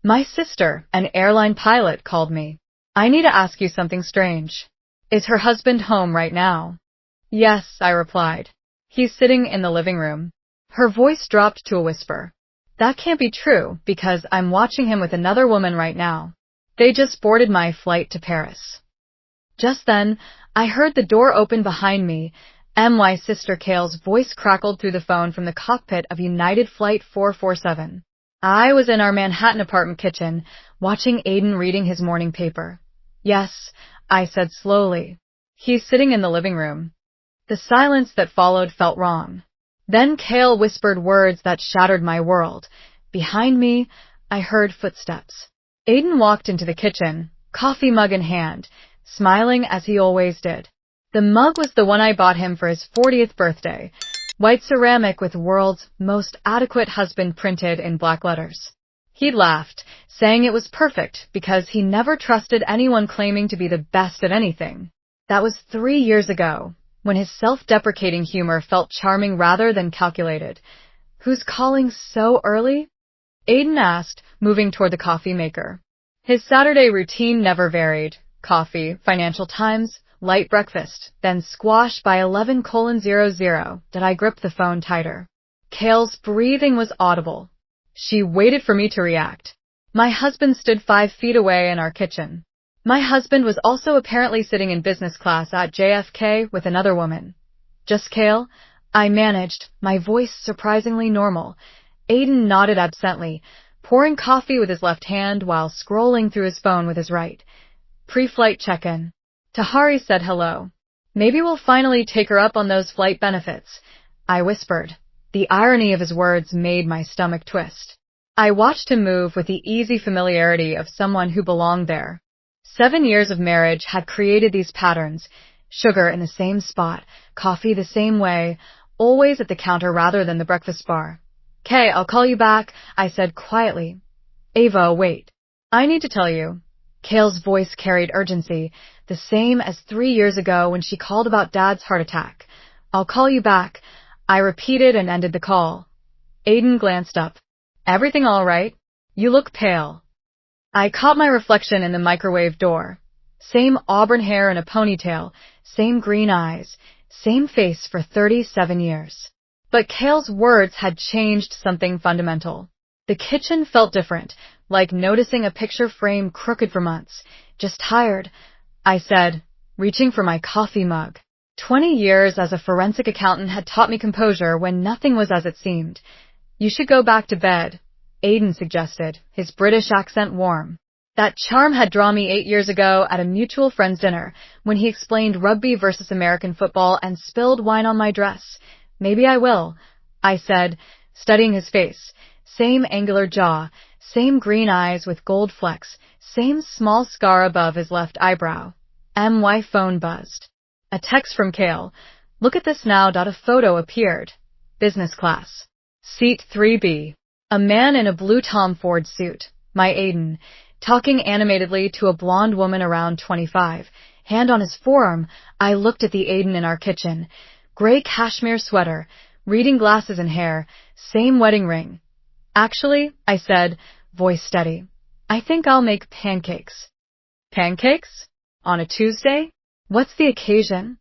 My sister, an airline pilot, called me. I need to ask you something strange. Is her husband home right now? Yes, I replied. He's sitting in the living room. Her voice dropped to a whisper. That can't be true, because I'm watching him with another woman right now. They just boarded my flight to Paris. Just then, I heard the door open behind me. My sister Kayle's voice crackled through the phone from the cockpit of United Flight 447. I was in our Manhattan apartment kitchen, watching Aiden reading his morning paper. Yes, I said slowly. He's sitting in the living room. The silence that followed felt wrong. Then Kayle whispered words that shattered my world. Behind me, I heard footsteps. Aiden walked into the kitchen, coffee mug in hand, smiling as he always did. The mug was the one I bought him for his 40th birthday, white ceramic with "World's Most Adequate Husband" printed in black letters. He laughed, saying it was perfect because he never trusted anyone claiming to be the best at anything. That was 3 years ago, when his self-deprecating humor felt charming rather than calculated. Who's calling so early? Aiden asked, moving toward the coffee maker. His Saturday routine never varied. Coffee, Financial Times, light breakfast, then squash by 11:00. Did I grip the phone tighter? Kayle's breathing was audible. She waited for me to react. My husband stood 5 feet away in our kitchen. My husband was also apparently sitting in business class at JFK with another woman. Just Kayle? I managed, my voice surprisingly normal. Aiden nodded absently, pouring coffee with his left hand while scrolling through his phone with his right. Pre-flight check-in. Tahari said hello. Maybe we'll finally take her up on those flight benefits, I whispered. The irony of his words made my stomach twist. I watched him move with the easy familiarity of someone who belonged there. 7 years of marriage had created these patterns. Sugar in the same spot, coffee the same way, always at the counter rather than the breakfast bar. "Kay, I'll call you back," I said quietly. "Ava, wait. I need to tell you." Kayle's voice carried urgency, the same as 3 years ago when she called about Dad's heart attack. "I'll call you back," I repeated and ended the call. Aiden glanced up. "Everything all right? You look pale." I caught my reflection in the microwave door. Same auburn hair in a ponytail, same green eyes, same face for 37 years. But Kayle's words had changed something fundamental. The kitchen felt different, like noticing a picture frame crooked for months. "Just tired," I said, reaching for my coffee mug. 20 years as a forensic accountant had taught me composure when nothing was as it seemed. "You should go back to bed," Aiden suggested, his British accent warm. That charm had drawn me 8 years ago at a mutual friend's dinner, when he explained rugby versus American football and spilled wine on my dress. "Maybe I will," I said, studying his face. Same angular jaw, same green eyes with gold flecks, same small scar above his left eyebrow. My phone buzzed. A text from Kayle. "Look at this now." A photo appeared. Business class. Seat 3B. A man in a blue Tom Ford suit, my Aiden, talking animatedly to a blonde woman around 25. Hand on his forearm, I looked at the Aiden in our kitchen. Gray cashmere sweater, reading glasses and hair, same wedding ring. "Actually," I said, voice steady, "I think I'll make pancakes." "Pancakes? On a Tuesday? What's the occasion?"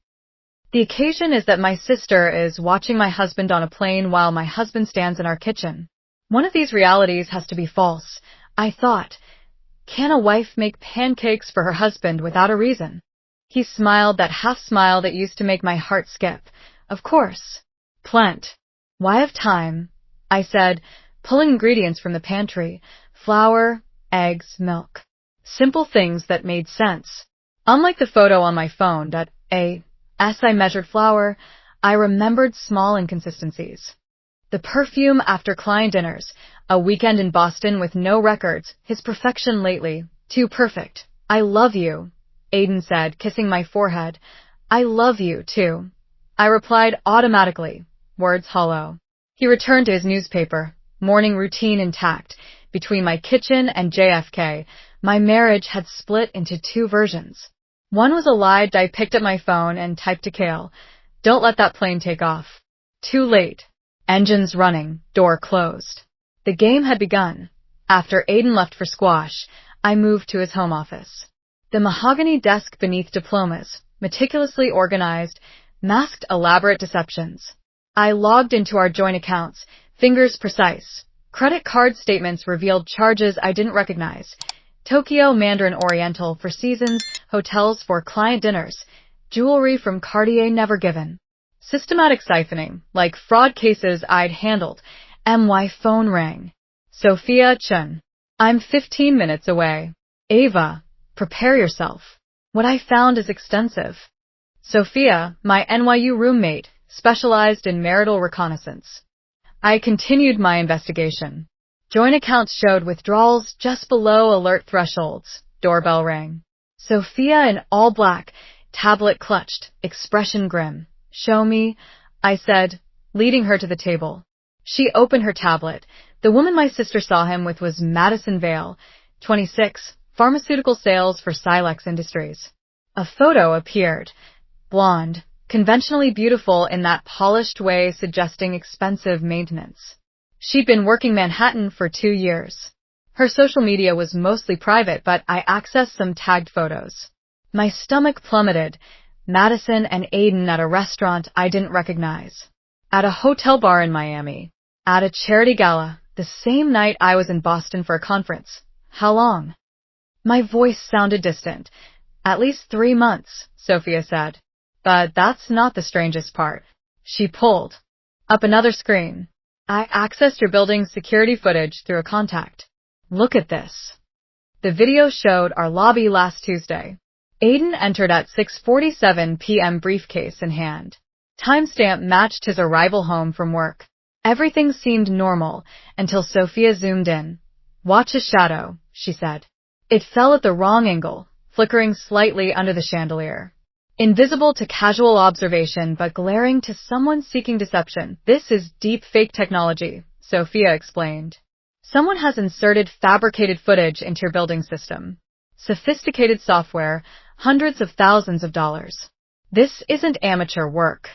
"The occasion is that my sister is watching my husband on a plane while my husband stands in our kitchen. One of these realities has to be false," I thought. Can a wife make pancakes for her husband without a reason? He smiled, that half smile that used to make my heart skip. "Of course." "Plenty. Why have time?" I said, pulling ingredients from the pantry. Flour, eggs, milk. Simple things that made sense. Unlike the photo on my phone, as I measured flour, I remembered small inconsistencies. The perfume after client dinners, a weekend in Boston with no records, his perfection lately, too perfect. "I love you," Aiden said, kissing my forehead. "I love you, too." I replied automatically, words hollow. He returned to his newspaper, morning routine intact. Between my kitchen and JFK, my marriage had split into 2 versions. One was a lie. I picked up my phone and typed to Kayle, "Don't let that plane take off." Too late. Engines running, door closed. The game had begun. After Aiden left for squash, I moved to his home office. The mahogany desk beneath diplomas, meticulously organized, masked elaborate deceptions. I logged into our joint accounts, fingers precise. Credit card statements revealed charges I didn't recognize. Tokyo Mandarin Oriental for seasons, hotels for client dinners, jewelry from Cartier never given. Systematic siphoning, like fraud cases I'd handled. My phone rang. Sophia Chun. I'm 15 minutes away. Ava, prepare yourself. What I found is extensive. Sophia, my NYU roommate, specialized in marital reconnaissance. I continued my investigation. Joint accounts showed withdrawals just below alert thresholds. Doorbell rang. Sophia in all black, tablet clutched, expression grim. Show me, I said, leading her to the table. She opened her tablet. The woman my sister saw him with was Madison Vale, 26, pharmaceutical sales for Silex Industries. A photo appeared. Blonde, conventionally beautiful in that polished way suggesting expensive maintenance. She'd been working Manhattan for 2 years. Her social media was mostly private, but I accessed some tagged photos. My stomach plummeted. Madison and Aiden at a restaurant I didn't recognize. At a hotel bar in Miami. At a charity gala, the same night I was in Boston for a conference. How long? My voice sounded distant. At least 3 months, Sophia said. But that's not the strangest part. She pulled up another screen. I accessed your building's security footage through a contact. Look at this. The video showed our lobby last Tuesday. Aiden entered at 6:47 p.m. briefcase in hand. Timestamp matched his arrival home from work. Everything seemed normal until Sophia zoomed in. Watch his shadow, she said. It fell at the wrong angle, flickering slightly under the chandelier. Invisible to casual observation but glaring to someone seeking deception. This is deep fake technology, Sophia explained. Someone has inserted fabricated footage into your building system. Sophisticated software, hundreds of thousands of dollars. This isn't amateur work.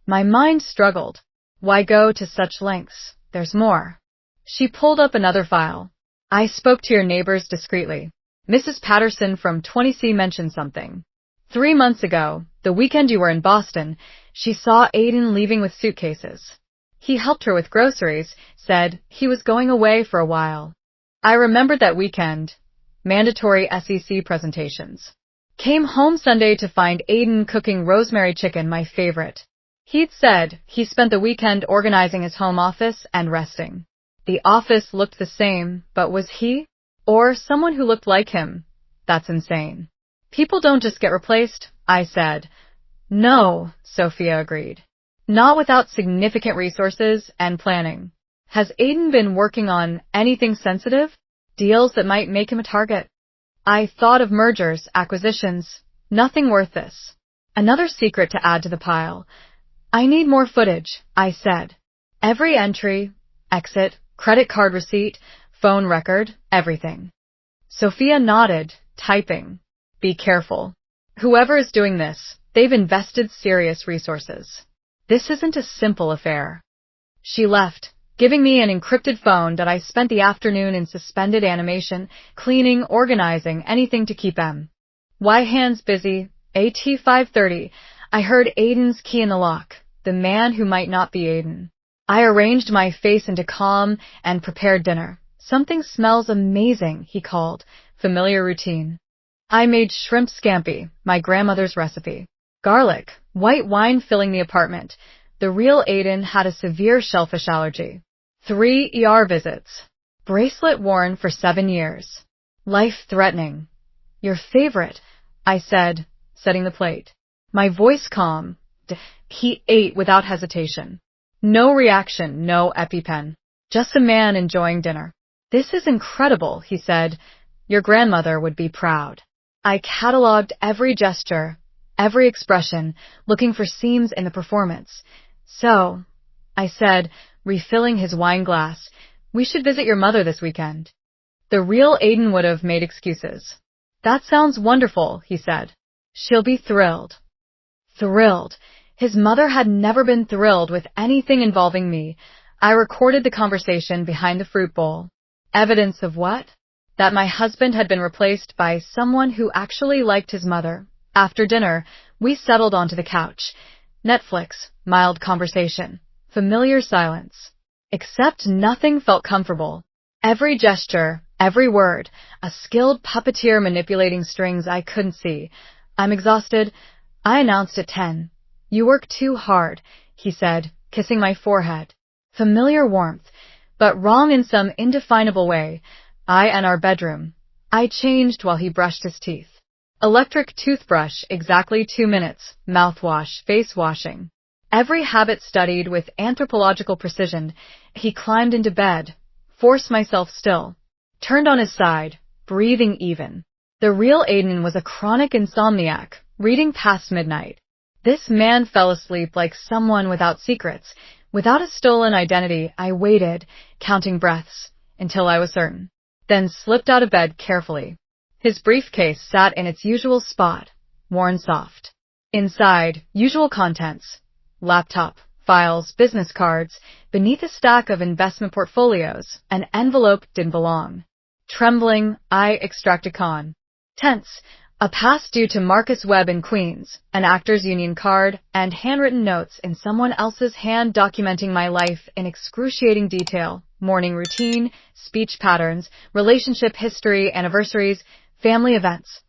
My mind struggled. Why go to such lengths? There's more. She pulled up another file. I spoke to your neighbors discreetly. Mrs. Patterson from 20C mentioned something. 3 months ago, the weekend you were in Boston, she saw Aiden leaving with suitcases. He helped her with groceries, said he was going away for a while. I remembered that weekend. Mandatory SEC presentations. Came home Sunday to find Aiden cooking rosemary chicken, my favorite. He'd said he spent the weekend organizing his home office and resting. The office looked the same, but was he? Or someone who looked like him? That's insane. People don't just get replaced, I said. No, Sophia agreed. Not without significant resources and planning. Has Aiden been working on anything sensitive? Deals that might make him a target? I thought of mergers, acquisitions. Nothing worth this. Another secret to add to the pile. I need more footage, I said. Every entry, exit, credit card receipt, phone record, everything. Sophia nodded, typing. Be careful. Whoever is doing this, they've invested serious resources. This isn't a simple affair. She left, giving me an encrypted phone that I spent the afternoon in suspended animation, cleaning, organizing, anything to keep my hands busy. AT 5:30. I heard Aiden's key in the lock, the man who might not be Aiden. I arranged my face into calm and prepared dinner. Something smells amazing, he called. Familiar routine. I made shrimp scampi, my grandmother's recipe. Garlic, white wine filling the apartment. The real Aiden had a severe shellfish allergy. 3 ER visits. Bracelet worn for 7 years. Life-threatening. Your favorite, I said, setting the plate. My voice calm. He ate without hesitation. No reaction, no EpiPen. Just a man enjoying dinner. This is incredible, he said. Your grandmother would be proud. I cataloged every gesture, every expression, looking for seams in the performance. So, I said, refilling his wine glass, we should visit your mother this weekend. The real Aiden would have made excuses. That sounds wonderful, he said. She'll be thrilled. Thrilled. His mother had never been thrilled with anything involving me. I recorded the conversation behind the fruit bowl. Evidence of what? That my husband had been replaced by someone who actually liked his mother. After dinner, we settled onto the couch. Netflix, mild conversation, familiar silence. Except nothing felt comfortable. Every gesture, every word, a skilled puppeteer manipulating strings I couldn't see. I'm exhausted. I announced at 10. You work too hard, he said, kissing my forehead. Familiar warmth, but wrong in some indefinable way. I and our bedroom. I changed while he brushed his teeth. Electric toothbrush, exactly 2 minutes. Mouthwash, face washing. Every habit studied with anthropological precision. He climbed into bed. Forced myself still. Turned on his side, breathing even. The real Aiden was a chronic insomniac, reading past midnight. This man fell asleep like someone without secrets. Without a stolen identity, I waited, counting breaths, until I was certain. Then slipped out of bed carefully. His briefcase sat in its usual spot, worn soft. Inside, usual contents. Laptop, files, business cards. Beneath a stack of investment portfolios, an envelope didn't belong. Trembling, I extracted con. Tense, a pass due to Marcus Webb in Queens, an actors union card, and handwritten notes in someone else's hand documenting my life in excruciating detail. Morning routine, speech patterns, relationship history, anniversaries, family events.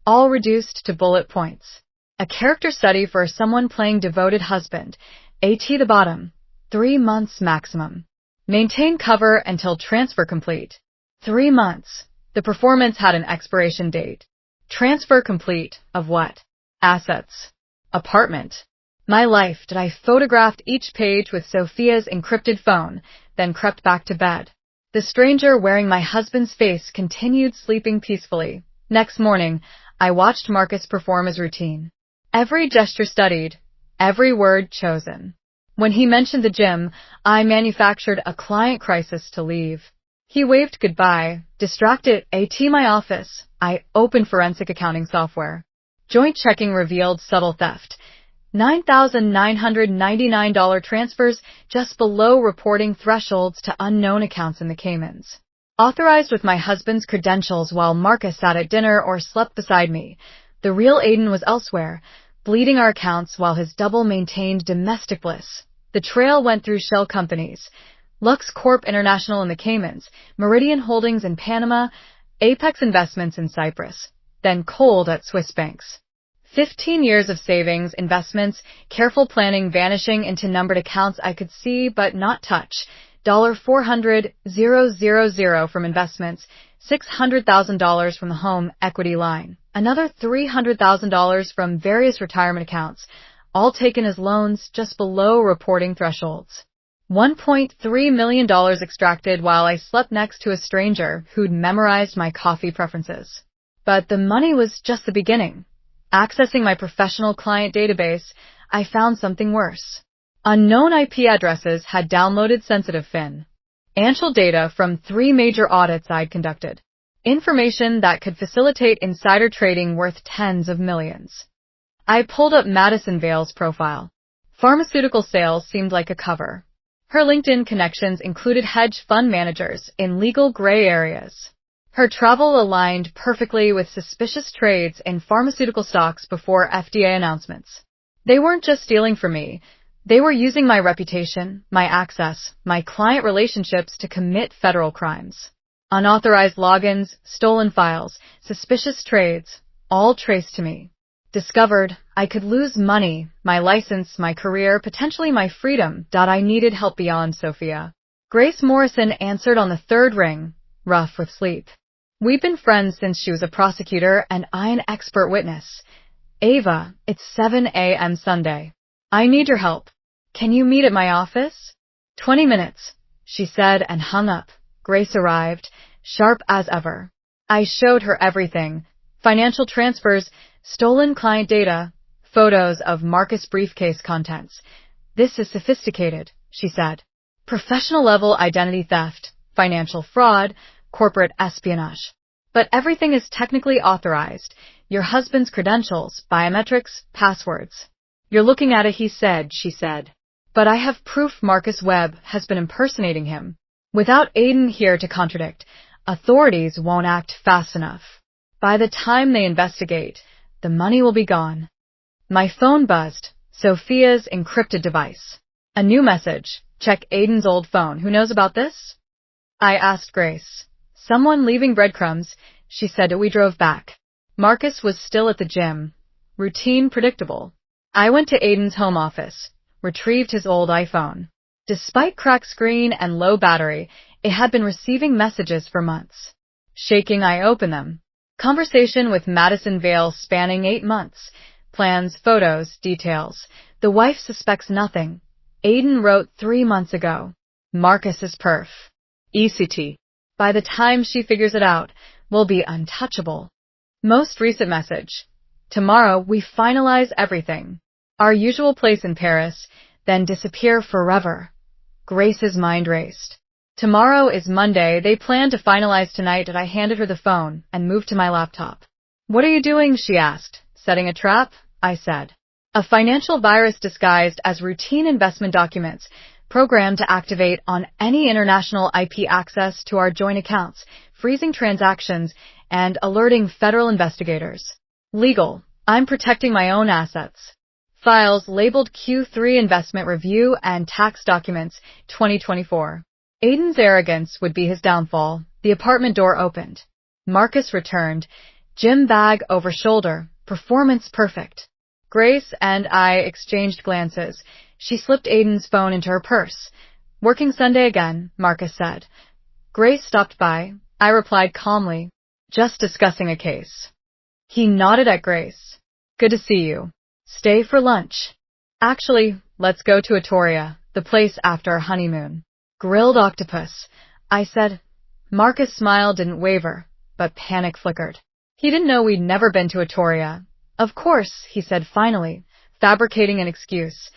All reduced to bullet points. A character study for someone playing devoted husband. AT the bottom. 3 months maximum. Maintain cover until transfer complete. 3 months. The performance had an expiration date. Transfer complete of what? Assets. Apartment. My life. Did I photographed each page with Sophia's encrypted phone, then crept back to bed. The stranger wearing my husband's face continued sleeping peacefully. Next morning, I watched Marcus perform his routine. Every gesture studied, every word chosen. When he mentioned the gym, I manufactured a client crisis to leave. He waved goodbye, distracted. AT my office. I opened forensic accounting software. Joint checking revealed subtle theft. $9,999 transfers just below reporting thresholds to unknown accounts in the Caymans. Authorized with my husband's credentials while Marcus sat at dinner or slept beside me. The real Aiden was elsewhere, bleeding our accounts while his double maintained domestic bliss. The trail went through shell companies. Lux Corp International in the Caymans, Meridian Holdings in Panama, Apex Investments in Cyprus, then cold at Swiss banks. 15 years of savings, investments, careful planning vanishing into numbered accounts I could see but not touch. $400,000 from investments, $600,000 from the home equity line, another $300,000 from various retirement accounts, all taken as loans just below reporting thresholds. $1.3 million extracted while I slept next to a stranger who'd memorized my coffee preferences. But the money was just the beginning. Accessing my professional client database, I found something worse. Unknown IP addresses had downloaded sensitive financial data from 3 major audits I'd conducted. Information that could facilitate insider trading worth tens of millions. I pulled up Madison Vale's profile. Pharmaceutical sales seemed like a cover. Her LinkedIn connections included hedge fund managers in legal gray areas. Her travel aligned perfectly with suspicious trades in pharmaceutical stocks before FDA announcements. They weren't just stealing from me. They were using my reputation, my access, my client relationships to commit federal crimes. Unauthorized logins, stolen files, suspicious trades, all traced to me. Discovered, I could lose money, my license, my career, potentially my freedom. I needed help beyond Sophia. Grace Morrison answered on the 3rd ring, rough with sleep. We've been friends since she was a prosecutor and I an expert witness. Ava, it's 7 a.m. Sunday. I need your help. Can you meet at my office? 20 minutes, she said and hung up. Grace arrived, sharp as ever. I showed her everything. Financial transfers, stolen client data, photos of Marcus briefcase contents. This is sophisticated, she said. Professional level identity theft, financial fraud, corporate espionage. But everything is technically authorized. Your husband's credentials, biometrics, passwords. You're looking at it, he said, she said. But I have proof Marcus Webb has been impersonating him. Without Aiden here to contradict, authorities won't act fast enough. By the time they investigate, the money will be gone. My phone buzzed. Sophia's encrypted device. A new message. Check Aiden's old phone. Who knows about this? I asked Grace. Someone leaving breadcrumbs, she said. We drove back. Marcus was still at the gym. Routine, predictable. I went to Aiden's home office, retrieved his old iPhone. Despite cracked screen and low battery, it had been receiving messages for months. Shaking, I opened them. Conversation with Madison Vale spanning 8 months. Plans, photos, details. The wife suspects nothing. Aiden wrote 3 months ago. Marcus is perf. ECT. By the time she figures it out, we'll be untouchable. Most recent message. Tomorrow we finalize everything. Our usual place in Paris, then disappear forever. Grace's mind raced. Tomorrow is Monday. They plan to finalize tonight, and I handed her the phone and moved to my laptop. What are you doing? She asked. Setting a trap? I said. A financial virus disguised as routine investment documents, programmed to activate on any international IP access to our joint accounts, freezing transactions, and alerting federal investigators. Legal. I'm protecting my own assets. Files labeled Q3 Investment Review and Tax Documents 2024. Aiden's arrogance would be his downfall. The apartment door opened. Marcus returned. Gym bag over shoulder. Performance perfect. Grace and I exchanged glances. She slipped Aiden's phone into her purse. Working Sunday again, Marcus said. Grace stopped by. I replied calmly. Just discussing a case. He nodded at Grace. Good to see you. Stay for lunch. Actually, let's go to Atoria, the place after our honeymoon. Grilled octopus. I said. Marcus' smile didn't waver, but panic flickered. He didn't know we'd never been to Atoria. Of course, he said finally, fabricating an excuse.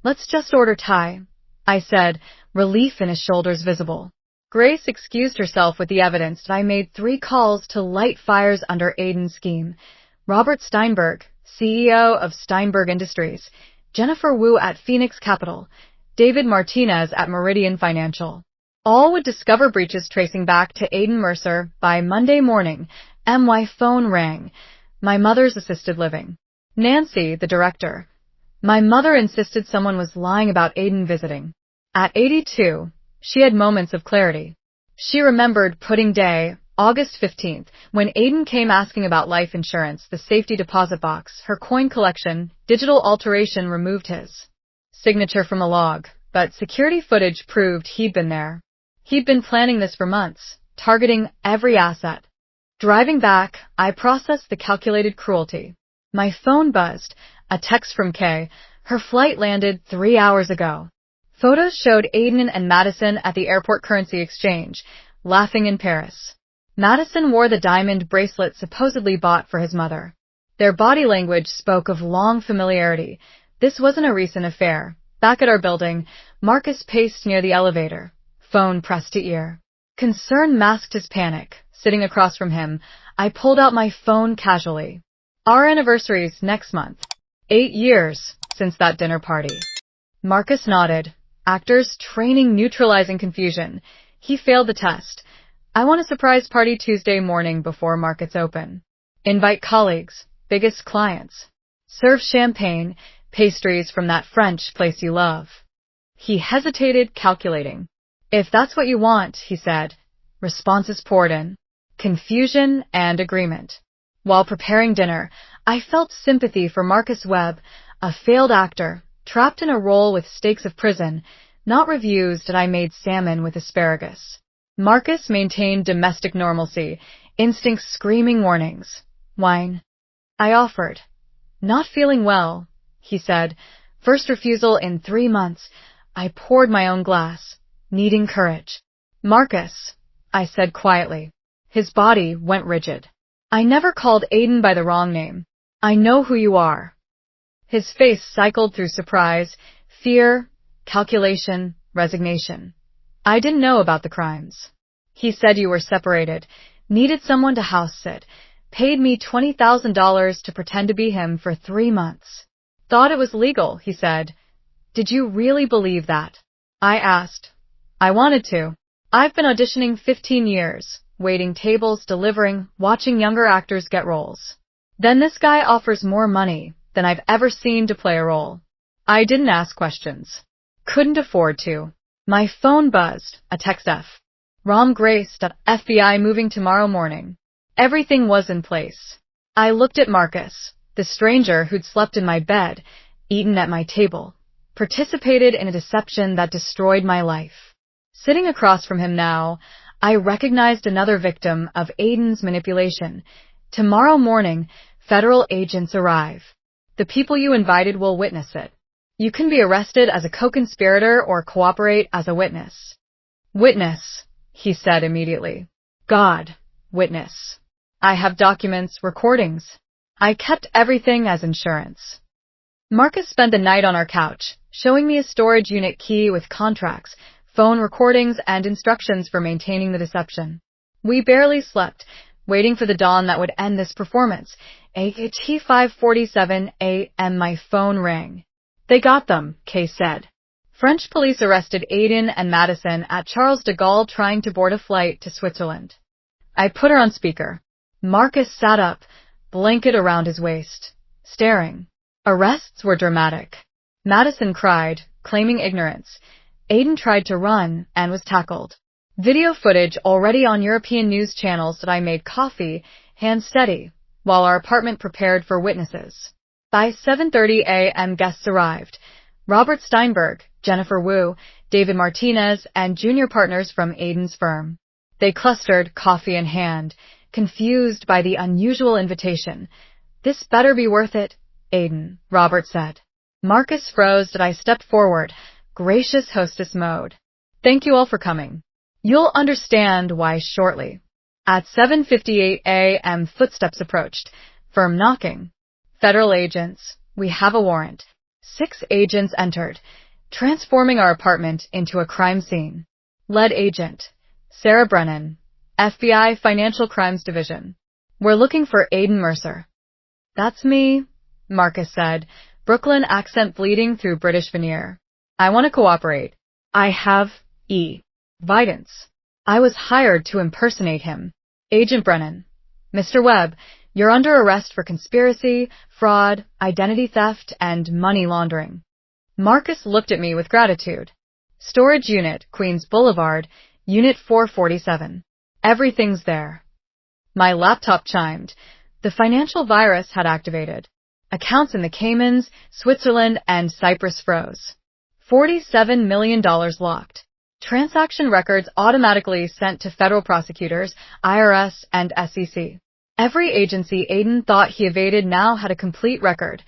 Let's just order Thai. I said, relief in his shoulders visible. Grace excused herself with the evidence that I made 3 calls to light fires under Aiden's scheme. Robert Steinberg, CEO of Steinberg Industries, Jennifer Wu at Phoenix Capital, David Martinez at Meridian Financial. All would discover breaches tracing back to Aiden Mercer by Monday morning. My phone rang. My mother's assisted living. Nancy, the director. My mother insisted someone was lying about Aiden visiting. At 82, she had moments of clarity. She remembered pudding day, August 15th, when Aiden came asking about life insurance, the safety deposit box, her coin collection, digital alteration removed his signature from the log, but security footage proved he'd been there. He'd been planning this for months, targeting every asset. Driving back, I processed the calculated cruelty. My phone buzzed. A text from Kay. Her flight landed 3 hours ago. Photos showed Aiden and Madison at the airport currency exchange, laughing in Paris. Madison wore the diamond bracelet supposedly bought for his mother. Their body language spoke of long familiarity. This wasn't a recent affair. Back at our building, Marcus paced near the elevator, phone pressed to ear. Concern masked his panic. Sitting across from him, I pulled out my phone casually. Our anniversary's next month. 8 years since that dinner party. Marcus nodded. Actors training neutralizing confusion. He failed the test. I want a surprise party Tuesday morning before markets open. Invite colleagues, biggest clients. Serve champagne, pastries from that French place you love. He hesitated, calculating. If that's what you want, he said. Responses poured in. Confusion and agreement. While preparing dinner, I felt sympathy for Marcus Webb, a failed actor, trapped in a role with stakes of prison, not reviews that I made salmon with asparagus. Marcus maintained domestic normalcy, instincts screaming warnings. Wine. I offered. Not feeling well, he said. First refusal in 3 months. I poured my own glass, needing courage. Marcus, I said quietly. His body went rigid. I never called Aiden by the wrong name. I know who you are. His face cycled through surprise, fear, calculation, resignation. I didn't know about the crimes. He said you were separated, needed someone to house sit, paid me $20,000 to pretend to be him for 3 months. Thought it was legal, he said. Did you really believe that? I asked. I wanted to. I've been auditioning 15 years, waiting tables, delivering, watching younger actors get roles. Then this guy offers more money than I've ever seen to play a role. I didn't ask questions. Couldn't afford to. My phone buzzed, a text F. Rom Grace. FBI moving tomorrow morning. Everything was in place. I looked at Marcus, the stranger who'd slept in my bed, eaten at my table, participated in a deception that destroyed my life. Sitting across from him now, I recognized another victim of Aiden's manipulation. Tomorrow morning, federal agents arrive. The people you invited will witness it. You can be arrested as a co-conspirator or cooperate as a witness. Witness, he said immediately. God, witness. I have documents, recordings. I kept everything as insurance. Marcus spent the night on our couch, showing me a storage unit key with contracts, phone recordings, and instructions for maintaining the deception. We barely slept, waiting for the dawn that would end this performance. At 5:47 a.m. my phone rang. They got them, Kay said. French police arrested Aiden and Madison at Charles de Gaulle trying to board a flight to Switzerland. I put her on speaker. Marcus sat up, blanket around his waist, staring. Arrests were dramatic. Madison cried, claiming ignorance. Aiden tried to run and was tackled. Video footage already on European news channels that I made coffee, hands steady, while our apartment prepared for witnesses. By 7:30 a.m. guests arrived. Robert Steinberg, Jennifer Wu, David Martinez, and junior partners from Aiden's firm. They clustered, coffee in hand, confused by the unusual invitation. This better be worth it, Aiden, Robert said. Marcus froze as I stepped forward, gracious hostess mode. Thank you all for coming. You'll understand why shortly. At 7:58 a.m. footsteps approached, firm knocking. Federal agents, we have a warrant. 6 agents entered, transforming our apartment into a crime scene. Lead agent, Sarah Brennan, FBI Financial Crimes Division. We're looking for Aiden Mercer. That's me, Marcus said, Brooklyn accent bleeding through British veneer. I want to cooperate. I have evidence. I was hired to impersonate him. Agent Brennan. Mr. Webb, you're under arrest for conspiracy, fraud, identity theft, and money laundering. Marcus looked at me with gratitude. Storage unit, Queens Boulevard, Unit 447. Everything's there. My laptop chimed. The financial virus had activated. Accounts in the Caymans, Switzerland, and Cyprus froze. $47 million locked. Transaction records automatically sent to federal prosecutors, IRS, and SEC. Every agency Aiden thought he evaded now had a complete record.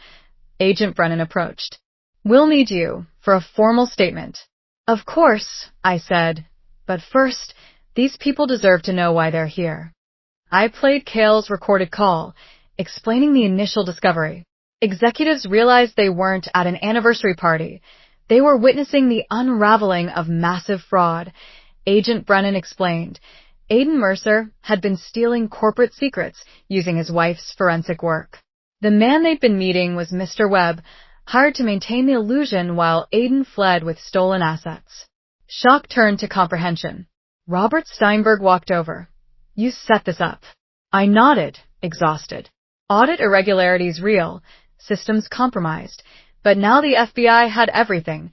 Agent Brennan approached. We'll need you for a formal statement. Of course, I said. But first, these people deserve to know why they're here. I played Cale's recorded call, explaining the initial discovery. Executives realized they weren't at an anniversary party. They were witnessing the unraveling of massive fraud. Agent Brennan explained. Aiden Mercer had been stealing corporate secrets using his wife's forensic work. The man they'd been meeting was Mr. Webb, hired to maintain the illusion while Aiden fled with stolen assets. Shock turned to comprehension. Robert Steinberg walked over. You set this up. I nodded, exhausted. Audit irregularities real, systems compromised, but now the FBI had everything.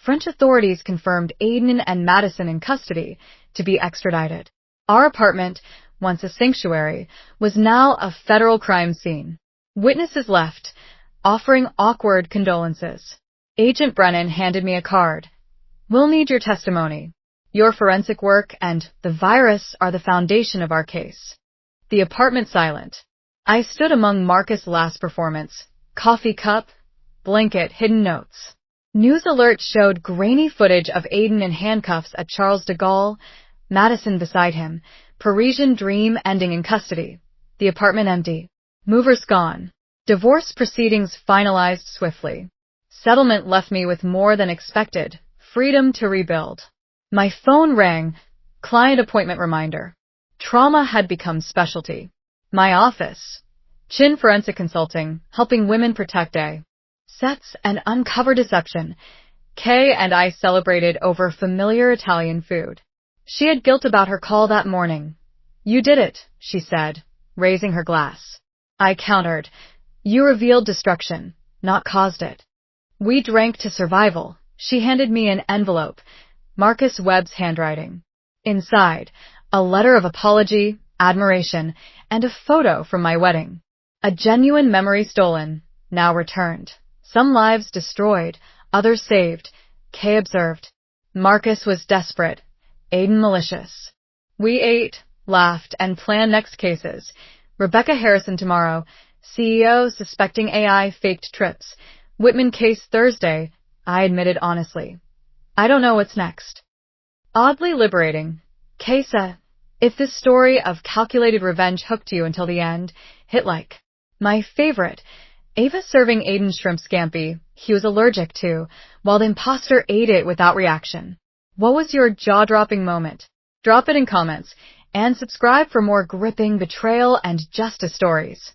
French authorities confirmed Aiden and Madison in custody to be extradited. Our apartment, once a sanctuary, was now a federal crime scene. Witnesses left, offering awkward condolences. Agent Brennan handed me a card. We'll need your testimony. Your forensic work and the virus are the foundation of our case. The apartment silent. I stood among Marcus' last performance. Coffee cup, blanket, hidden notes. News alerts showed grainy footage of Aiden in handcuffs at Charles de Gaulle, Madison beside him, Parisian dream ending in custody. The apartment empty. Movers gone. Divorce proceedings finalized swiftly. Settlement left me with more than expected. Freedom to rebuild. My phone rang. Client appointment reminder. Trauma had become specialty. My office. Chin Forensic Consulting, helping women protect sets and uncover deception. Kay and I celebrated over familiar Italian food. She had guilt about her call that morning. You did it, she said, raising her glass. I countered. You revealed destruction, not caused it. We drank to survival. She handed me an envelope, Marcus Webb's handwriting. Inside, a letter of apology, admiration, and a photo from my wedding. A genuine memory stolen, now returned. Some lives destroyed, others saved, Kay observed. Marcus was desperate, Aiden malicious. We ate, laughed, and planned next cases. Rebecca Harrison tomorrow, CEO suspecting AI faked trips. Whitman case Thursday, I admitted honestly. I don't know what's next. Oddly liberating. Kay said, if this story of calculated revenge hooked you until the end, hit like. My favorite, Ava serving Aiden shrimp scampi he was allergic to, while the imposter ate it without reaction. What was your jaw-dropping moment? Drop it in comments, and subscribe for more gripping betrayal and justice stories.